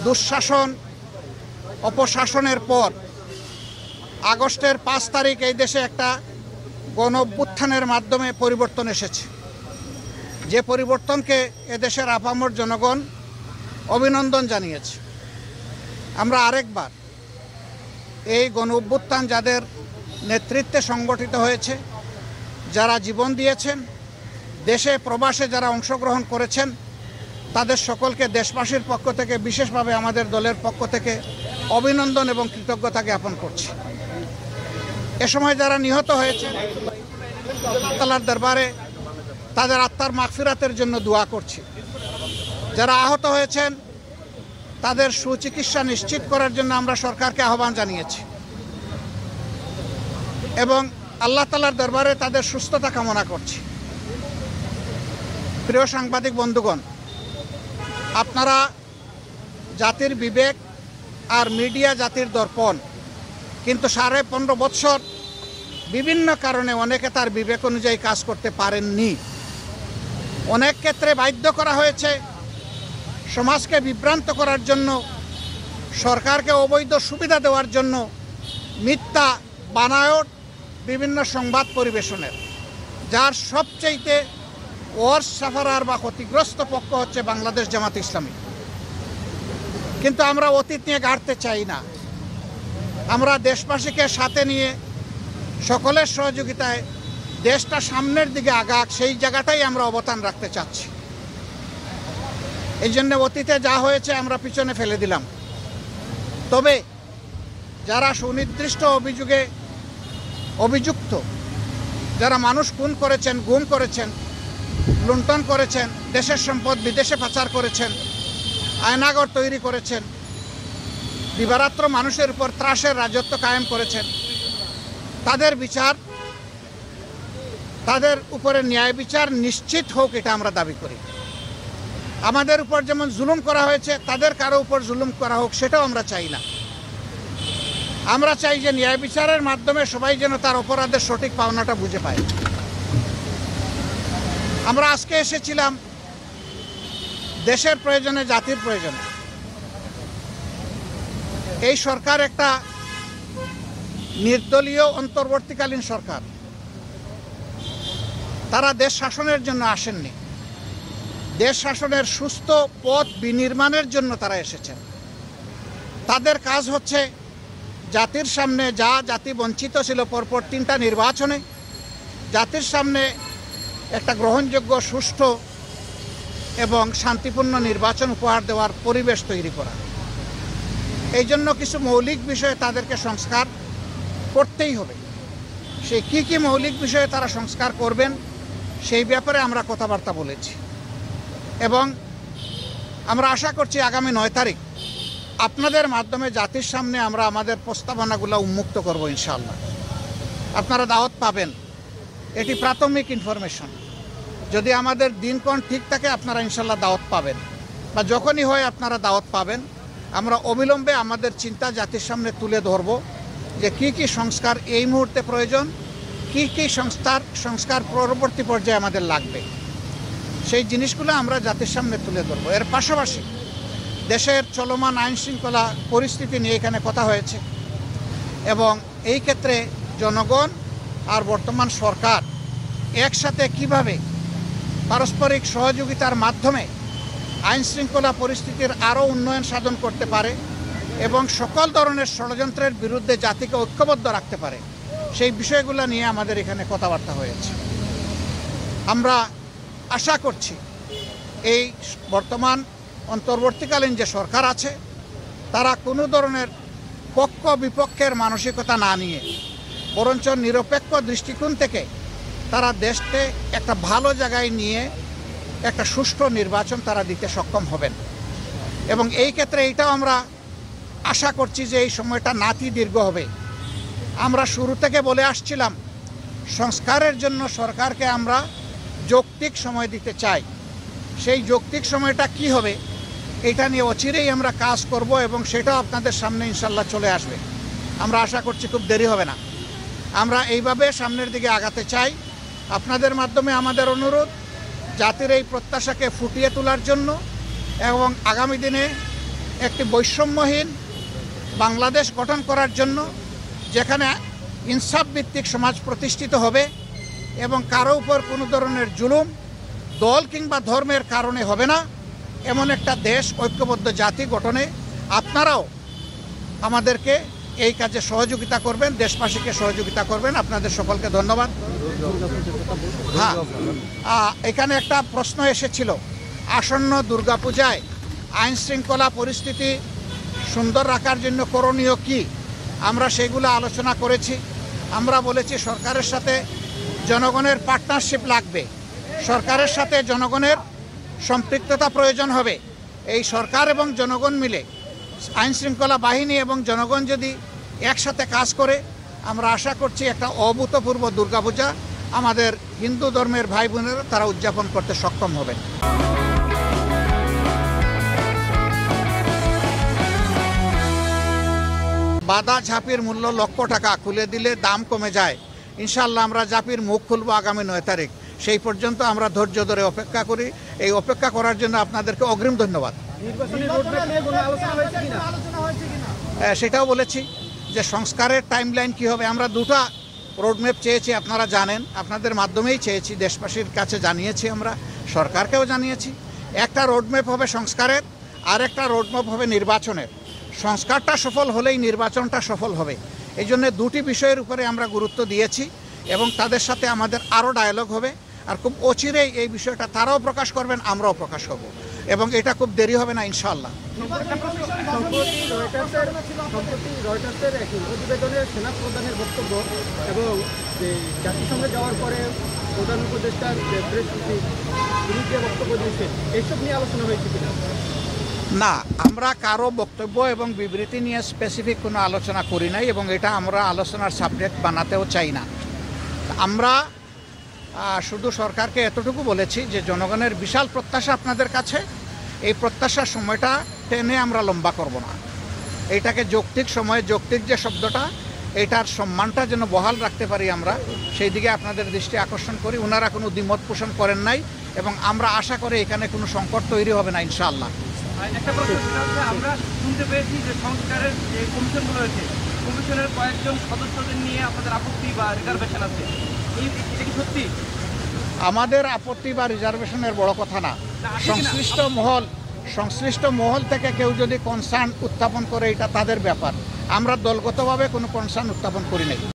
দুঃশাসন অপশাসনের পর আগস্টের 5 তারিখ এই দেশে একটা গণ অভ্যুত্থানের মাধ্যমে পরিবর্তন এসেছে, যে পরিবর্তনকে এদেশের আপামর জনগণ অভিনন্দন জানিয়েছে। আমরা আরেকবার এই গণ অভ্যুত্থান যাদের নেতৃত্বে সংগঠিত হয়েছে, যারা জীবন দিয়েছেন, দেশে প্রবাসে যারা অংশগ্রহণ করেছেন, তাদের সকলকে দেশবাসীর পক্ষ থেকে, বিশেষভাবে আমাদের দলের পক্ষ থেকে অভিনন্দন এবং কৃতজ্ঞতা জ্ঞাপন করছি। এ সময় যারা নিহত হয়েছেন, আল্লাহ তাআলার দরবারে তাদের আত্মার মাগফিরাতের জন্য দোয়া করছি। যারা আহত হয়েছেন তাদের সুচিকিৎসা নিশ্চিত করার জন্য আমরা সরকারকে আহ্বান জানিয়েছি এবং আল্লাহ তাআলার দরবারে তাদের সুস্থতা কামনা করছি। প্রিয় সাংবাদিক বন্ধুগণ, আপনারা জাতির বিবেক আর মিডিয়া জাতির দর্পণ, কিন্তু 15.5 বছর বিভিন্ন কারণে অনেকে তার বিবেক অনুযায়ী কাজ করতে পারেননি। অনেক ক্ষেত্রে বাধ্য করা হয়েছে সমাজকে বিভ্রান্ত করার জন্য, সরকারকে অবৈধ সুবিধা দেওয়ার জন্য মিথ্যা বানায়ট বিভিন্ন সংবাদ পরিবেশনের, যার সবচাইতে ওয়ার্স্ট সাফারার বা ক্ষতিগ্রস্ত পক্ষ হচ্ছে বাংলাদেশ জামাত ইসলামী। কিন্তু আমরা অতীত নিয়ে গাড়তে চাই না। আমরা দেশবাসীকে সাথে নিয়ে সকলের সহযোগিতায় দেশটা সামনের দিকে আগাক, সেই জায়গাটাই আমরা অবদান রাখতে চাচ্ছি। এই জন্য অতীতে যা হয়েছে আমরা পিছনে ফেলে দিলাম। তবে যারা সুনির্দিষ্ট অভিযোগে অভিযুক্ত, যারা মানুষ খুন করেছেন, গুম করেছেন, লুণ্ঠন করেছেন, দেশের সম্পদ বিদেশে পাচার করেছেন, আয়নাগর তৈরি করেছেন, দিবারাত্র মানুষের উপর ত্রাসের রাজত্ব কায়েম করেছেন, তাদের বিচার, তাদের উপরে ন্যায় বিচার নিশ্চিত হোক, এটা আমরা দাবি করি। আমাদের উপর যেমন জুলুম করা হয়েছে, তাদের কারো উপর জুলুম করা হোক, সেটাও আমরা চাই না। আমরা চাই যে ন্যায় বিচারের মাধ্যমে সবাই যেন তার অপরাধের সঠিক পাওনাটা বুঝে পায়। আমরা আজকে এসেছিলাম দেশের প্রয়োজনে, জাতির প্রয়োজনে। এই সরকার একটা নির্দলীয় অন্তর্বর্তীকালীন সরকার। তারা দেশ শাসনের জন্য আসেননি, দেশ শাসনের সুস্থ পথ বিনির্মাণের জন্য তারা এসেছেন। তাদের কাজ হচ্ছে জাতির সামনে, যা জাতি বঞ্চিত ছিল পরপর 3টা নির্বাচনে, জাতির সামনে একটা গ্রহণযোগ্য, সুষ্ঠু এবং শান্তিপূর্ণ নির্বাচন উপহার দেওয়ার পরিবেশ তৈরি করা। এই জন্য কিছু মৌলিক বিষয়ে তাদেরকে সংস্কার করতেই হবে। সে কি মৌলিক বিষয়ে তারা সংস্কার করবেন সেই ব্যাপারে আমরা কথাবার্তা বলেছি এবং আমরা আশা করছি আগামী 9 তারিখ আপনাদের মাধ্যমে জাতির সামনে আমরা আমাদের প্রস্তাবনাগুলো উন্মুক্ত করব ইনশাআল্লাহ। আপনারা দাওয়াত পাবেন, এটি প্রাথমিক ইনফরমেশন। যদি আমাদের দিনক্ষণ ঠিক থাকে আপনারা ইনশাআল্লাহ দাওয়াত পাবেন, বা যখনই হয় আপনারা দাওয়াত পাবেন। আমরা অবিলম্বে আমাদের চিন্তা জাতির সামনে তুলে ধরব যে কি সংস্কার এই মুহূর্তে প্রয়োজন, কি সংস্কার পরবর্তী পর্যায়ে আমাদের লাগবে, সেই জিনিসগুলো আমরা জাতির সামনে তুলে ধরব। এর পাশাপাশি দেশের চলমান আইন শৃঙ্খলা পরিস্থিতি নিয়ে এখানে কথা হয়েছে এবং এই ক্ষেত্রে জনগণ আর বর্তমান সরকার একসাথে কিভাবে পারস্পরিক সহযোগিতার মাধ্যমে আইন শৃঙ্খলা পরিস্থিতির আরও উন্নয়ন সাধন করতে পারে এবং সকল ধরনের ষড়যন্ত্রের বিরুদ্ধে জাতিকে ঐক্যবদ্ধ রাখতে পারে, সেই বিষয়গুলো নিয়ে আমাদের এখানে কথাবার্তা হয়েছে। আমরা আশা করছি এই বর্তমান অন্তর্বর্তীকালীন যে সরকার আছে, তারা কোনো ধরনের পক্ষ বিপক্ষের মানসিকতা না নিয়ে বরঞ্চ নিরপেক্ষ দৃষ্টিকোণ থেকে তারা দেশকে একটা ভালো জায়গায় নিয়ে একটা সুষ্ঠু নির্বাচন তারা দিতে সক্ষম হবেন এবং এই ক্ষেত্রে এইটাও আমরা আশা করছি যে এই সময়টা নাতি দীর্ঘ হবে। আমরা শুরু থেকে বলে আসছিলাম সংস্কারের জন্য সরকারকে আমরা যৌক্তিক সময় দিতে চাই। সেই যৌক্তিক সময়টা কি হবে এটা নিয়ে অচিরেই আমরা কাজ করব এবং সেটাও আপনাদের সামনে ইনশাল্লাহ চলে আসবে। আমরা আশা করছি খুব দেরি হবে না। আমরা এইভাবে সামনের দিকে আগাতে চাই। আপনাদের মাধ্যমে আমাদের অনুরোধ জাতির এই প্রত্যাশাকে ফুটিয়ে তোলার জন্য এবং আগামী দিনে একটি বৈষম্যহীন বাংলাদেশ গঠন করার জন্য, যেখানে ইনসাফ ভিত্তিক সমাজ প্রতিষ্ঠিত হবে এবং কারো উপর কোনো ধরনের জুলুম দল কিংবা ধর্মের কারণে হবে না, এমন একটা দেশ, ঐক্যবদ্ধ জাতি গঠনে আপনারাও আমাদেরকে এই কাজে সহযোগিতা করবেন, দেশবাসীকে সহযোগিতা করবেন। আপনাদের সকলকে ধন্যবাদ। হ্যাঁ, এখানে একটা প্রশ্ন এসেছিল, আসন্ন দুর্গাপূজায় আইন শৃঙ্খলা পরিস্থিতি সুন্দর রাখার জন্য করণীয় কি? আমরা সেগুলো আলোচনা করেছি। আমরা বলেছি সরকারের সাথে জনগণের পার্টনারশিপ লাগবে, সরকারের সাথে জনগণের সম্পৃক্ততা প্রয়োজন হবে। এই সরকার এবং জনগণ মিলে, আইন শৃঙ্খলা বাহিনী এবং জনগণ যদি একসাথে কাজ করে, আমরা আশা করছি একটা অভূতপূর্ব দুর্গাপূজা আমাদের হিন্দু ধর্মের ভাই বোনেরা তারা উদযাপন করতে সক্ষম হবে। বাদা ঝাঁপির মূল্য লক্ষ টাকা, খুলে দিলে দাম কমে যায়। ইনশাআল্লাহ আমরা ঝাঁপির মুখ খুলবো আগামী 9 তারিখ। সেই পর্যন্ত আমরা ধৈর্য ধরে অপেক্ষা করি। এই অপেক্ষা করার জন্য আপনাদেরকে অগ্রিম ধন্যবাদ। সেটাও বলেছি যে সংস্কারের টাইমলাইন কী হবে। আমরা দুটো রোডম্যাপ চেয়েছি, আপনারা জানেন, আপনাদের মাধ্যমেই চেয়েছি, দেশবাসীর কাছে জানিয়েছি, আমরা সরকারকেও জানিয়েছি। একটা রোডম্যাপ হবে সংস্কারের, আর একটা রোডম্যাপ হবে নির্বাচনের। সংস্কারটা সফল হলেই নির্বাচনটা সফল হবে। এই জন্য দুটি বিষয়ের উপরে আমরা গুরুত্ব দিয়েছি এবং তাদের সাথে আমাদের আরও ডায়ালগ হবে। আর খুব অচিরেই এই বিষয়টা তারাও প্রকাশ করবেন, আমরাও প্রকাশ করব, এবং এটা খুব দেরি হবে না ইনশাআল্লাহ। রয়টার্সের প্রতিবেদনে সেনা প্রধানের বক্তব্য এবং জাতিসংঘে যাওয়ার পরে প্রধান উপদেষ্টার প্রেস তিনি যে বক্তব্য দিয়েছেন, এইসব নিয়ে আলোচনা হয়েছে কিনা? না, আমরা কারো বক্তব্য এবং বিবৃতি নিয়ে স্পেসিফিক কোনো আলোচনা করি নাই এবং এটা আমরা আলোচনার সাবজেক্ট বানাতেও চাই না। আমরা শুধু সরকারকে এতটুকু বলেছি যে জনগণের বিশাল প্রত্যাশা আপনাদের কাছে, এই প্রত্যাশার সময়টা টেনে আমরা লম্বা করব না। এইটাকে যৌক্তিক সময়ে, যৌক্তিক যে শব্দটা, এটার সম্মানটা যেন বহাল রাখতে পারি আমরা, সেই দিকে আপনাদের দৃষ্টি আকর্ষণ করি। ওনারা কোনো দ্বিমত পোষণ করেন নাই এবং আমরা আশা করি এখানে কোনো সংকট তৈরি হবে না ইনশাআল্লাহ। একটা প্রশ্ন, আমরা শুনতে পেয়েছি যে সংস্কারের যে কমিশনগুলো রয়েছে, কমিশনের কয়েকজন সদস্যদের নিয়ে আপনাদের আপত্তি বা রিজার্ভেশন আছে, এটা কি সত্যি? আমাদের আপত্তি বা রিজার্ভেশনের বড় কথা না। সংশ্লিষ্ট মহল থেকে কেউ যদি কনসার্ন উত্থাপন করে, এটা তাদের ব্যাপার। আমরা দলগতভাবে কোনো কনসার্ন উত্থাপন করি নাই।